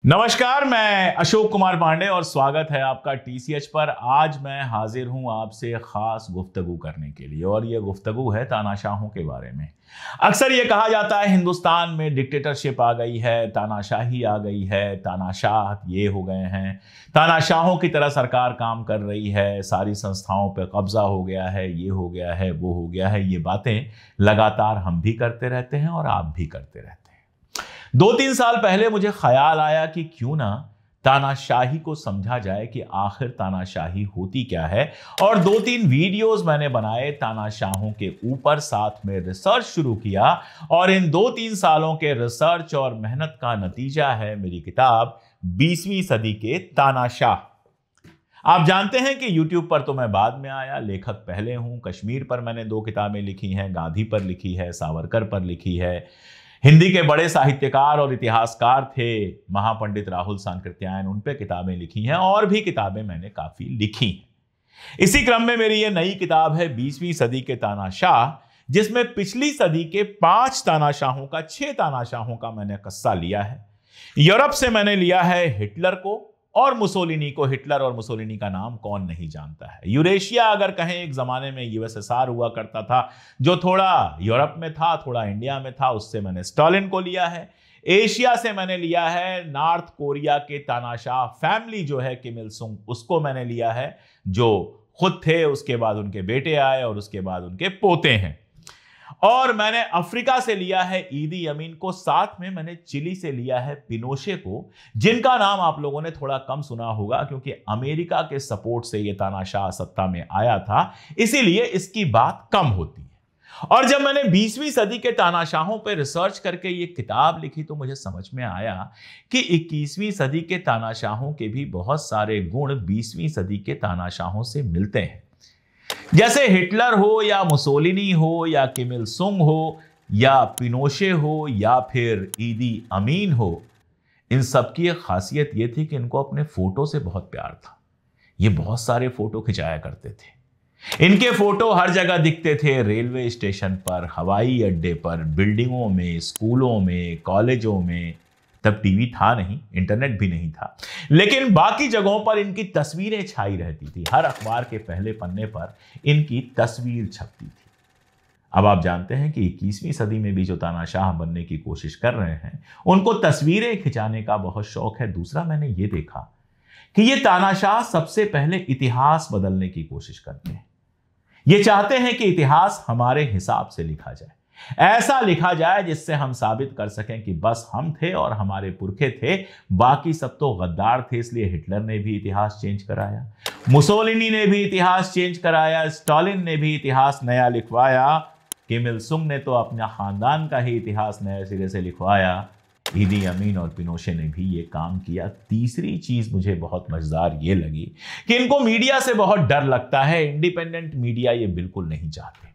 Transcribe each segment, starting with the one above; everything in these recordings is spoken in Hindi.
नमस्कार, मैं अशोक कुमार पांडे और स्वागत है आपका टीसीएच पर। आज मैं हाजिर हूं आपसे खास गुफ्तगू करने के लिए और ये गुफ्तगू है तानाशाहों के बारे में। अक्सर ये कहा जाता है हिंदुस्तान में डिक्टेटरशिप आ गई है, तानाशाही आ गई है, तानाशाह ये हो गए हैं, तानाशाहों की तरह सरकार काम कर रही है, सारी संस्थाओं पर कब्जा हो गया है, ये हो गया है, वो हो गया है। ये बातें लगातार हम भी करते रहते हैं और आप भी करते रहते हैं। 2-3 साल पहले मुझे ख्याल आया कि क्यों ना तानाशाही को समझा जाए कि आखिर तानाशाही होती क्या है, और 2-3 वीडियोस मैंने बनाए तानाशाहों के ऊपर, साथ में रिसर्च शुरू किया और इन 2-3 सालों के रिसर्च और मेहनत का नतीजा है मेरी किताब 20वीं सदी के तानाशाह। आप जानते हैं कि YouTube पर तो मैं बाद में आया, लेखक पहले हूं। कश्मीर पर मैंने 2 किताबें लिखी हैं, गांधी पर लिखी है, सावरकर पर लिखी है। हिंदी के बड़े साहित्यकार और इतिहासकार थे महापंडित राहुल सांकृत्यायन, उन पे किताबें लिखी हैं और भी किताबें मैंने काफी लिखी हैं। इसी क्रम में मेरी ये नई किताब है 20वीं सदी के तानाशाह, जिसमें पिछली सदी के 5 तानाशाहों का 6 तानाशाहों का मैंने किस्सा लिया है। यूरोप से मैंने लिया है हिटलर को और मुसोलिनी को। हिटलर और मुसोलिनी का नाम कौन नहीं जानता है। यूरेशिया अगर कहें, एक जमाने में यूएसएसआर हुआ करता था, जो थोड़ा यूरोप में था, थोड़ा इंडिया में था, उससे मैंने स्टालिन को लिया है। एशिया से मैंने लिया है नॉर्थ कोरिया के तानाशाह फैमिली जो है किम इल सुंग, उसको मैंने लिया है, जो खुद थे, उसके बाद उनके बेटे आए और उसके बाद उनके पोते हैं। और मैंने अफ्रीका से लिया है ईदी अमीन को, साथ में मैंने चिली से लिया है पिनोशे को, जिनका नाम आप लोगों ने थोड़ा कम सुना होगा क्योंकि अमेरिका के सपोर्ट से यह तानाशाह सत्ता में आया था, इसीलिए इसकी बात कम होती है। और जब मैंने 20वीं सदी के तानाशाहों पर रिसर्च करके ये किताब लिखी तो मुझे समझ में आया कि 21वीं सदी के तानाशाहों के भी बहुत सारे गुण 20वीं सदी के तानाशाहों से मिलते हैं। जैसे हिटलर हो या मुसोलिनी हो या किम इल सुंग हो या पिनोशे हो या फिर ईदी अमीन हो, इन सब की एक खासियत यह थी कि इनको अपने फोटो से बहुत प्यार था। ये बहुत सारे फोटो खिंचाया करते थे। इनके फोटो हर जगह दिखते थे, रेलवे स्टेशन पर, हवाई अड्डे पर, बिल्डिंगों में, स्कूलों में, कॉलेजों में। तब टीवी था नहीं, इंटरनेट भी नहीं था, लेकिन बाकी जगहों पर इनकी तस्वीरें छाई रहती थी। हर अखबार के पहले पन्ने पर इनकी तस्वीर छपती थी। अब आप जानते हैं कि 21वीं सदी में भी जो तानाशाह बनने की कोशिश कर रहे हैं, उनको तस्वीरें खिंचाने का बहुत शौक है। दूसरा, मैंने ये देखा कि ये तानाशाह सबसे पहले इतिहास बदलने की कोशिश करते हैं। ये चाहते हैं कि इतिहास हमारे हिसाब से लिखा जाए, ऐसा लिखा जाए जिससे हम साबित कर सकें कि बस हम थे और हमारे पुरखे थे, बाकी सब तो गद्दार थे। इसलिए हिटलर ने भी इतिहास चेंज कराया, मुसोलिनी ने भी इतिहास चेंज कराया, स्टालिन ने भी इतिहास नया लिखवाया, किम इल सुंग ने तो अपना खानदान का ही इतिहास नए सिरे से लिखवाया, ईदी अमीन और पिनोशे ने भी ये काम किया। तीसरी चीज मुझे बहुत मजेदार ये लगी कि इनको मीडिया से बहुत डर लगता है। इंडिपेंडेंट मीडिया ये बिल्कुल नहीं चाहते।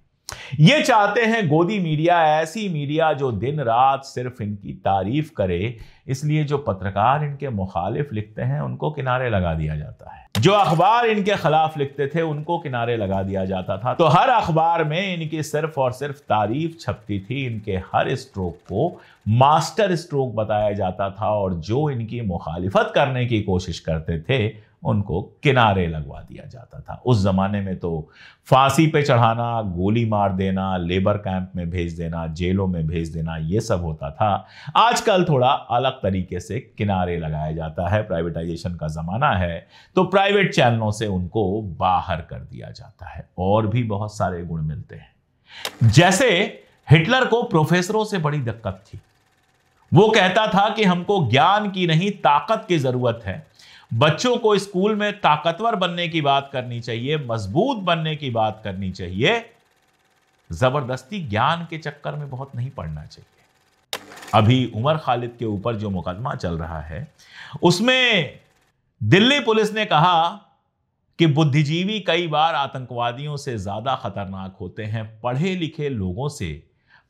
ये चाहते हैं गोदी मीडिया, ऐसी मीडिया जो दिन रात सिर्फ इनकी तारीफ करे। इसलिए जो पत्रकार इनके मुखालिफ लिखते हैं उनको किनारे लगा दिया जाता है, जो अखबार इनके खिलाफ लिखते थे उनको किनारे लगा दिया जाता था। तो हर अखबार में इनकी सिर्फ और सिर्फ तारीफ छपती थी, इनके हर स्ट्रोक को मास्टर स्ट्रोक बताया जाता था, और जो इनकी मुखालिफत करने की कोशिश करते थे उनको किनारे लगवा दिया जाता था। उस जमाने में तो फांसी पे चढ़ाना, गोली मार देना, लेबर कैंप में भेज देना, जेलों में भेज देना, ये सब होता था। आजकल थोड़ा अलग तरीके से किनारे लगाया जाता है। प्राइवेटाइजेशन का जमाना है तो प्राइवेट चैनलों से उनको बाहर कर दिया जाता है। और भी बहुत सारे गुण मिलते हैं। जैसे हिटलर को प्रोफेसरों से बड़ी दिक्कत थी। वो कहता था कि हमको ज्ञान की नहीं, ताकत की जरूरत है। बच्चों को स्कूल में ताकतवर बनने की बात करनी चाहिए, मजबूत बनने की बात करनी चाहिए, जबरदस्ती ज्ञान के चक्कर में बहुत नहीं पड़ना चाहिए। अभी उमर खालिद के ऊपर जो मुकदमा चल रहा है, उसमें दिल्ली पुलिस ने कहा कि बुद्धिजीवी कई बार आतंकवादियों से ज्यादा खतरनाक होते हैं। पढ़े लिखे लोगों से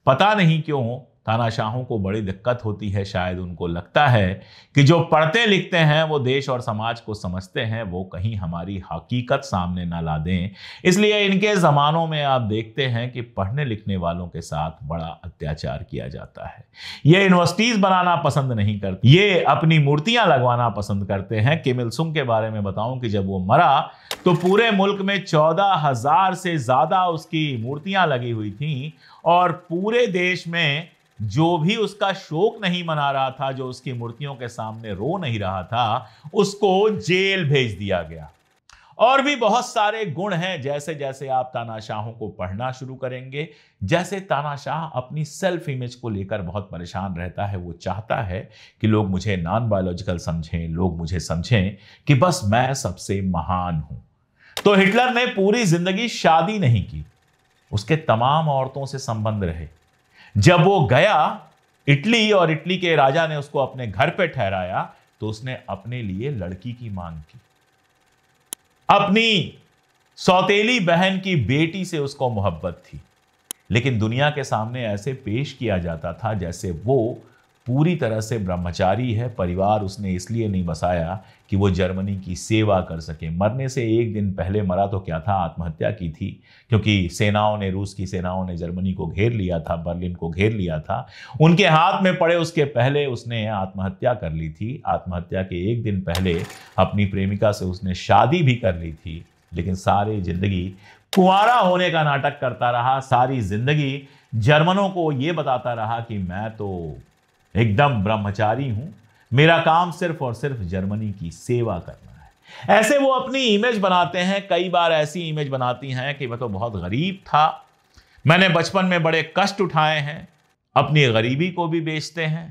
पता नहीं क्यों तानाशाहों को बड़ी दिक्कत होती है। शायद उनको लगता है कि जो पढ़ते लिखते हैं, वो देश और समाज को समझते हैं, वो कहीं हमारी हकीकत सामने ना ला दें। इसलिए इनके ज़मानों में आप देखते हैं कि पढ़ने लिखने वालों के साथ बड़ा अत्याचार किया जाता है। ये यूनिवर्सिटीज़ बनाना पसंद नहीं करते, ये अपनी मूर्तियां लगवाना पसंद करते हैं। किम इल सुंग के बारे में बताऊं कि जब वो मरा तो पूरे मुल्क में 14,000 से ज़्यादा उसकी मूर्तियां लगी हुई थी और पूरे देश में जो भी उसका शोक नहीं मना रहा था, जो उसकी मूर्तियों के सामने रो नहीं रहा था, उसको जेल भेज दिया गया। और भी बहुत सारे गुण हैं। जैसे जैसे आप तानाशाहों को पढ़ना शुरू करेंगे, जैसे तानाशाह अपनी सेल्फ इमेज को लेकर बहुत परेशान रहता है। वो चाहता है कि लोग मुझे नॉन बायोलॉजिकल समझें, लोग मुझे समझें कि बस मैं सबसे महान हूं। तो हिटलर ने पूरी जिंदगी शादी नहीं की, उसके तमाम औरतों से संबंध रहे। जब वो गया इटली और इटली के राजा ने उसको अपने घर पे ठहराया तो उसने अपने लिए लड़की की मांग की। अपनी सौतेली बहन की बेटी से उसको मोहब्बत थी, लेकिन दुनिया के सामने ऐसे पेश किया जाता था जैसे वो पूरी तरह से ब्रह्मचारी है। परिवार उसने इसलिए नहीं बसाया कि वो जर्मनी की सेवा कर सके। मरने से एक दिन पहले मरा तो क्या था, आत्महत्या की थी, क्योंकि रूस की सेनाओं ने जर्मनी को घेर लिया था, बर्लिन को घेर लिया था। उनके हाथ में पड़े उसके पहले उसने आत्महत्या कर ली थी। आत्महत्या के एक दिन पहले अपनी प्रेमिका से उसने शादी भी कर ली थी, लेकिन सारी जिंदगी कुंवारा होने का नाटक करता रहा। सारी जिंदगी जर्मनों को यह बताता रहा कि मैं तो एकदम ब्रह्मचारी हूं, मेरा काम सिर्फ और सिर्फ जर्मनी की सेवा करना है। ऐसे वो अपनी इमेज बनाते हैं। कई बार ऐसी इमेज बनाती हैं कि मैं तो बहुत गरीब था, मैंने बचपन में बड़े कष्ट उठाए हैं। अपनी गरीबी को भी बेचते हैं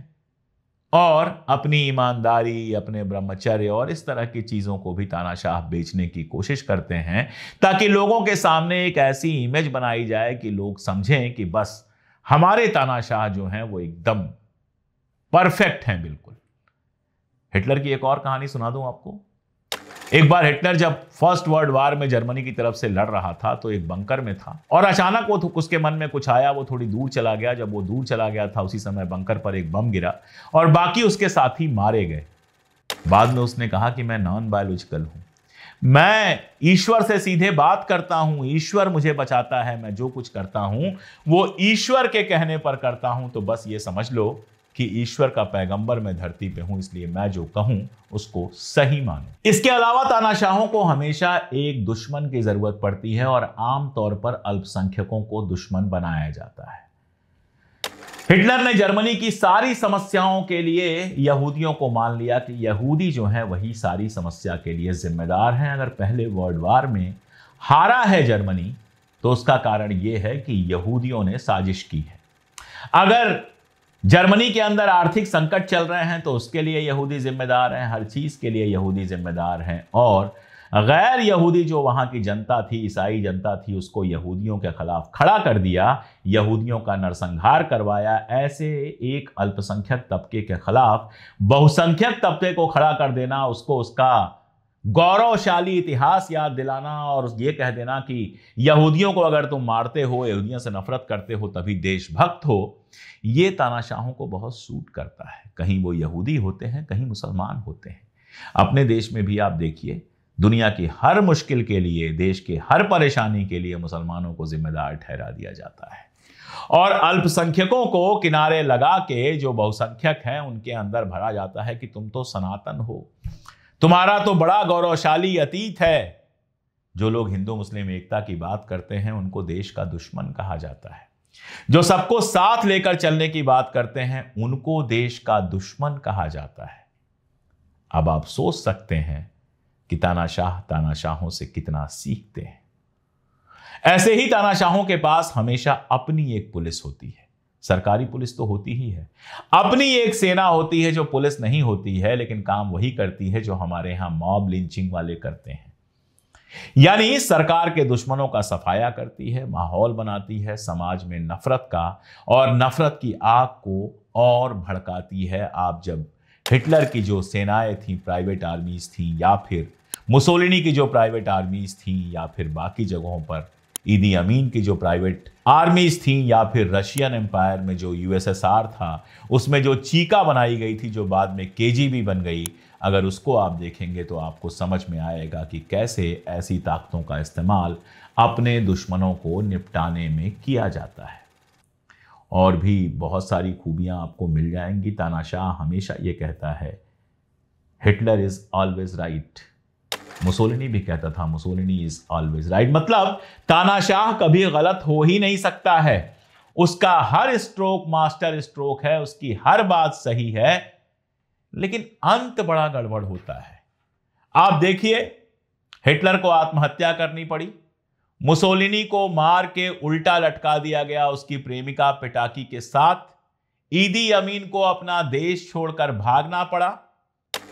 और अपनी ईमानदारी, अपने ब्रह्मचर्य और इस तरह की चीजों को भी तानाशाह बेचने की कोशिश करते हैं, ताकि लोगों के सामने एक ऐसी इमेज बनाई जाए कि लोग समझें कि बस हमारे तानाशाह जो हैं वो एकदम परफेक्ट हैं। बिल्कुल। हिटलर की एक और कहानी सुना दूं आपको। एक बार हिटलर जब फर्स्ट वर्ल्ड वार में जर्मनी की तरफ से लड़ रहा था तो एक बंकर में था और अचानक वो उसके मन में कुछ आया, वो थोड़ी दूर चला गया। जब वो दूर चला गया था उसी समय बंकर पर एक बम गिरा और बाकी उसके साथी मारे गए। बाद में उसने कहा कि मैं नॉन बायोलॉजिकल हूं, मैं ईश्वर से सीधे बात करता हूं, ईश्वर मुझे बचाता है, मैं जो कुछ करता हूं वो ईश्वर के कहने पर करता हूं। तो बस ये समझ लो कि ईश्वर का पैगंबर मैं धरती पे हूं, इसलिए मैं जो कहूं उसको सही मानो। इसके अलावा तानाशाहों को हमेशा एक दुश्मन की जरूरत पड़ती है और आमतौर पर अल्पसंख्यकों को दुश्मन बनाया जाता है। हिटलर ने जर्मनी की सारी समस्याओं के लिए यहूदियों को मान लिया कि यहूदी जो है वही सारी समस्या के लिए जिम्मेदार हैं। अगर पहले वर्ल्ड वार में हारा है जर्मनी तो उसका कारण यह है कि यहूदियों ने साजिश की है। अगर जर्मनी के अंदर आर्थिक संकट चल रहे हैं तो उसके लिए यहूदी जिम्मेदार हैं, हर चीज के लिए यहूदी जिम्मेदार हैं। और गैर यहूदी जो वहां की जनता थी, ईसाई जनता थी, उसको यहूदियों के खिलाफ खड़ा कर दिया, यहूदियों का नरसंहार करवाया। ऐसे एक अल्पसंख्यक तबके के खिलाफ बहुसंख्यक तबके को खड़ा कर देना, उसको उसका गौरवशाली इतिहास याद दिलाना और ये कह देना कि यहूदियों को अगर तुम मारते हो, यहूदियों से नफरत करते हो तभी देशभक्त हो, ये तानाशाहों को बहुत सूट करता है। कहीं वो यहूदी होते हैं, कहीं मुसलमान होते हैं। अपने देश में भी आप देखिए, दुनिया की हर मुश्किल के लिए, देश के हर परेशानी के लिए मुसलमानों को जिम्मेदार ठहरा दिया जाता है और अल्पसंख्यकों को किनारे लगा के जो बहुसंख्यक हैं उनके अंदर भरा जाता है कि तुम तो सनातन हो, तुम्हारा तो बड़ा गौरवशाली अतीत है। जो लोग हिंदू मुस्लिम एकता की बात करते हैं उनको देश का दुश्मन कहा जाता है। जो सबको साथ लेकर चलने की बात करते हैं उनको देश का दुश्मन कहा जाता है। अब आप सोच सकते हैं कि तानाशाह तानाशाहों से कितना सीखते हैं। ऐसे ही तानाशाहों के पास हमेशा अपनी एक पुलिस होती है। सरकारी पुलिस तो होती ही है, अपनी एक सेना होती है जो पुलिस नहीं होती है, लेकिन काम वही करती है जो हमारे यहां मॉब लिंचिंग वाले करते हैं। यानी सरकार के दुश्मनों का सफाया करती है, माहौल बनाती है समाज में नफरत का और नफरत की आग को और भड़काती है। आप जब हिटलर की जो सेनाएं थी, प्राइवेट आर्मीज थी, या फिर मुसोलिनी की जो प्राइवेट आर्मीज थी, या फिर बाकी जगहों पर ईदी अमीन की जो प्राइवेट आर्मीज थी या फिर रशियन एम्पायर में जो यूएसएसआर था उसमें जो चीका बनाई गई थी जो बाद में केजीबी बन गई, अगर उसको आप देखेंगे तो आपको समझ में आएगा कि कैसे ऐसी ताकतों का इस्तेमाल अपने दुश्मनों को निपटाने में किया जाता है। और भी बहुत सारी खूबियां आपको मिल जाएंगी। तानाशाह हमेशा ये कहता है Hitler is always right. Mussolini भी कहता था मुसोलिनी इज ऑलवेज राइट। मतलब तानाशाह कभी गलत हो ही नहीं सकता है। उसका हर स्ट्रोक मास्टर स्ट्रोक है, उसकी हर बात सही है, लेकिन अंत बड़ा गड़बड़ होता है। आप देखिए, हिटलर को आत्महत्या करनी पड़ी, मुसोलिनी को मार के उल्टा लटका दिया गया उसकी प्रेमिका पिटाकी के साथ, ईदी अमीन को अपना देश छोड़कर भागना पड़ा।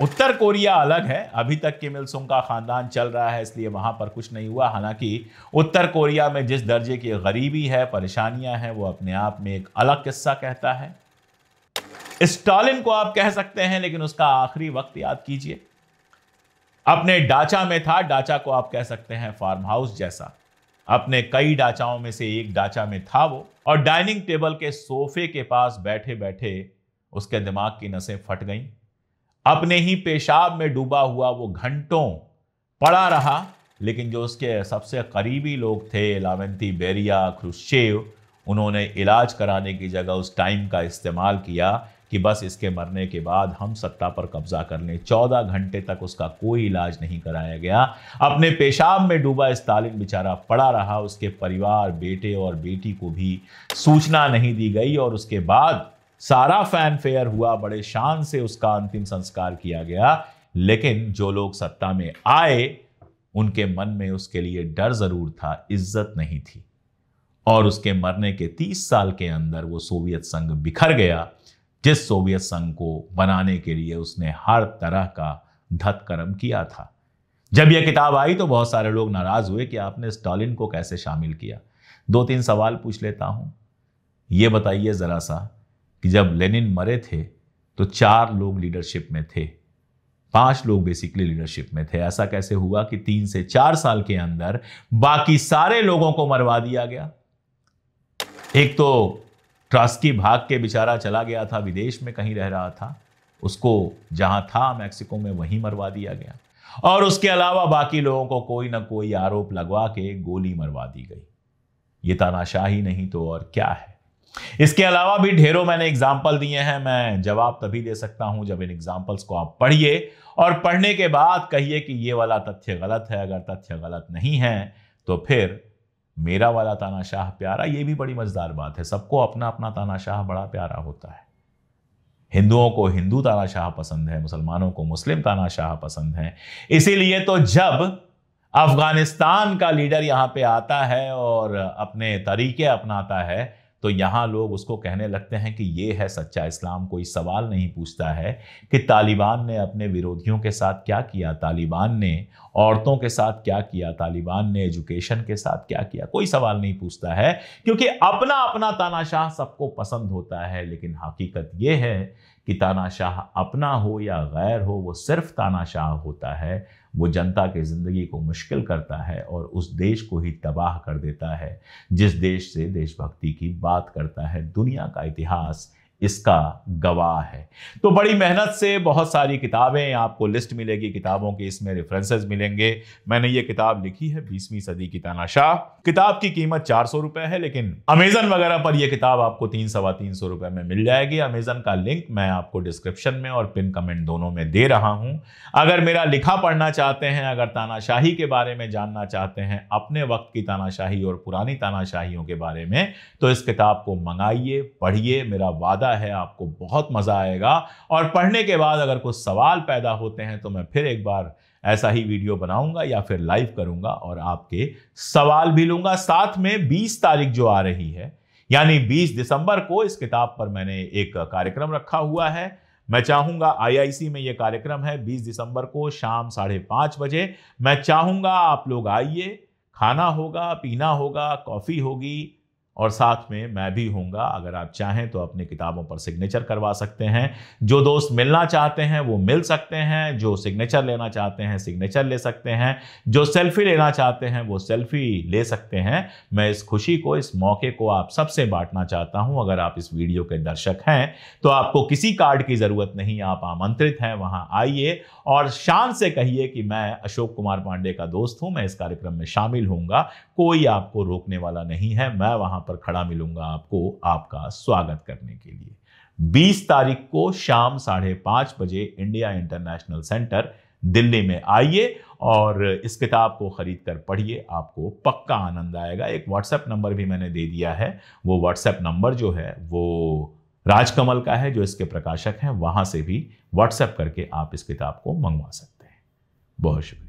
उत्तर कोरिया अलग है, अभी तक किम इल सुंग का खानदान चल रहा है, इसलिए वहां पर कुछ नहीं हुआ। हालांकि उत्तर कोरिया में जिस दर्जे की गरीबी है, परेशानियां हैं, वो अपने आप में एक अलग किस्सा कहता है। स्टालिन को आप कह सकते हैं, लेकिन उसका आखिरी वक्त याद कीजिए। अपने डाचा में था, डाचा को आप कह सकते हैं फार्म हाउस जैसा। अपने कई डाचाओं में से एक डाचा में था वो, और डाइनिंग टेबल के सोफे के पास बैठे बैठे उसके दिमाग की नसें फट गईं। अपने ही पेशाब में डूबा हुआ वो घंटों पड़ा रहा, लेकिन जो उसके सबसे करीबी लोग थे, लावेंती बेरिया, ख्रुश्चेव, उन्होंने इलाज कराने की जगह उस टाइम का इस्तेमाल किया कि बस इसके मरने के बाद हम सत्ता पर कब्जा कर लें। 14 घंटे तक उसका कोई इलाज नहीं कराया गया। अपने पेशाब में डूबा स्टालिन बेचारा पड़ा रहा, उसके परिवार, बेटे और बेटी को भी सूचना नहीं दी गई, और उसके बाद सारा फैनफेयर हुआ, बड़े शान से उसका अंतिम संस्कार किया गया। लेकिन जो लोग सत्ता में आए उनके मन में उसके लिए डर जरूर था, इज्जत नहीं थी। और उसके मरने के 30 साल के अंदर वो सोवियत संघ बिखर गया, जिस सोवियत संघ को बनाने के लिए उसने हर तरह का धत्कर्म किया था। जब यह किताब आई तो बहुत सारे लोग नाराज हुए कि आपने स्टालिन को कैसे शामिल किया। 2-3 सवाल पूछ लेता हूं। यह बताइए जरा सा कि जब लेनिन मरे थे तो 4 लोग लीडरशिप में थे, 5 लोग बेसिकली लीडरशिप में थे। ऐसा कैसे हुआ कि 3 से 4 साल के अंदर बाकी सारे लोगों को मरवा दिया गया? एक तो ट्रॉट्स्की भाग के बेचारा चला गया था, विदेश में कहीं रह रहा था, उसको जहां था मैक्सिको में वहीं मरवा दिया गया। और उसके अलावा बाकी लोगों को कोई ना कोई आरोप लगवा के गोली मरवा दी गई। ये तानाशाही नहीं तो और क्या है। इसके अलावा भी ढेरों मैंने एग्जाम्पल दिए हैं। मैं जवाब तभी दे सकता हूं जब इन एग्जाम्पल्स को आप पढ़िए, और पढ़ने के बाद कहिए कि ये वाला तथ्य गलत है। अगर तथ्य गलत नहीं है तो फिर मेरा वाला तानाशाह प्यारा। ये भी बड़ी मजेदार बात है, सबको अपना अपना तानाशाह बड़ा प्यारा होता है। हिंदुओं को हिंदू तानाशाह पसंद है, मुसलमानों को मुस्लिम तानाशाह पसंद है। इसीलिए तो जब अफगानिस्तान का लीडर यहां पे आता है और अपने तरीके अपनाता है तो यहां लोग उसको कहने लगते हैं कि ये है सच्चा इस्लाम। कोई सवाल नहीं पूछता है कि तालिबान ने अपने विरोधियों के साथ क्या किया, तालिबान ने औरतों के साथ क्या किया, तालिबान ने एजुकेशन के साथ क्या किया। कोई सवाल नहीं पूछता है, क्योंकि अपना अपना तानाशाह सबको पसंद होता है। लेकिन हकीकत यह है कि तानाशाह अपना हो या गैर हो, वो सिर्फ तानाशाह होता है। वो जनता की जिंदगी को मुश्किल करता है और उस देश को ही तबाह कर देता है जिस देश से देशभक्ति की बात करता है। दुनिया का इतिहास इसका गवाह है। तो बड़ी मेहनत से बहुत सारी किताबें, आपको लिस्ट मिलेगी किताबों की, इसमें रेफरेंसेस मिलेंगे। मैंने ये किताब लिखी है 20वीं सदी की तानाशाह। किताब की कीमत 400 रुपए है, लेकिन अमेजन वगैरह पर यह किताब आपको 300-325 रुपए में मिल जाएगी। अमेजन का लिंक मैं आपको डिस्क्रिप्शन में और पिन कमेंट दोनों में दे रहा हूं। अगर मेरा लिखा पढ़ना चाहते हैं, अगर तानाशाही के बारे में जानना चाहते हैं, अपने वक्त की तानाशाही और पुरानी तानाशाहियों के बारे में, तो इस किताब को मंगाइए, पढ़िए। मेरा वादा है आपको बहुत मजा आएगा। और पढ़ने के बाद अगर कुछ सवाल पैदा होते हैं तो मैं फिर एक बार ऐसा ही वीडियो बनाऊंगा या फिर लाइव करूंगा और आपके सवाल भी लूंगा। साथ में 20 तारीख जो आ रही है, यानी 20 दिसंबर को, इस किताब पर मैंने एक कार्यक्रम रखा हुआ है। मैं चाहूंगा, IIC में यह कार्यक्रम है 20 दिसंबर को शाम 5:30 बजे। मैं चाहूंगा आप लोग आइए, खाना होगा, पीना होगा, कॉफी होगी और साथ में मैं भी हूँगा। अगर आप चाहें तो अपनी किताबों पर सिग्नेचर करवा सकते हैं। जो दोस्त मिलना चाहते हैं वो मिल सकते हैं, जो सिग्नेचर लेना चाहते हैं सिग्नेचर ले सकते हैं, जो सेल्फी लेना चाहते हैं वो सेल्फी ले सकते हैं। मैं इस खुशी को, इस मौके को आप सबसे बांटना चाहता हूं। अगर आप इस वीडियो के दर्शक हैं तो आपको किसी कार्ड की जरूरत नहीं, आप आमंत्रित हैं। वहां आइए और शान से कहिए कि मैं अशोक कुमार पांडे का दोस्त हूं, मैं इस कार्यक्रम में शामिल होऊंगा। कोई आपको रोकने वाला नहीं है। मैं वहां पर खड़ा मिलूंगा आपको आपका स्वागत करने के लिए। 20 तारीख को शाम 5:30 बजे इंडिया इंटरनेशनल सेंटर दिल्ली में आइए और इस किताब को खरीद कर पढ़िए, आपको पक्का आनंद आएगा। एक व्हाट्सएप नंबर भी मैंने दे दिया है। वो व्हाट्सएप नंबर जो है वो राजकमल का है, जो इसके प्रकाशक हैं। वहां से भी व्हाट्सएप करके आप इस किताब को मंगवा सकते हैं। बहुत शुक्रिया।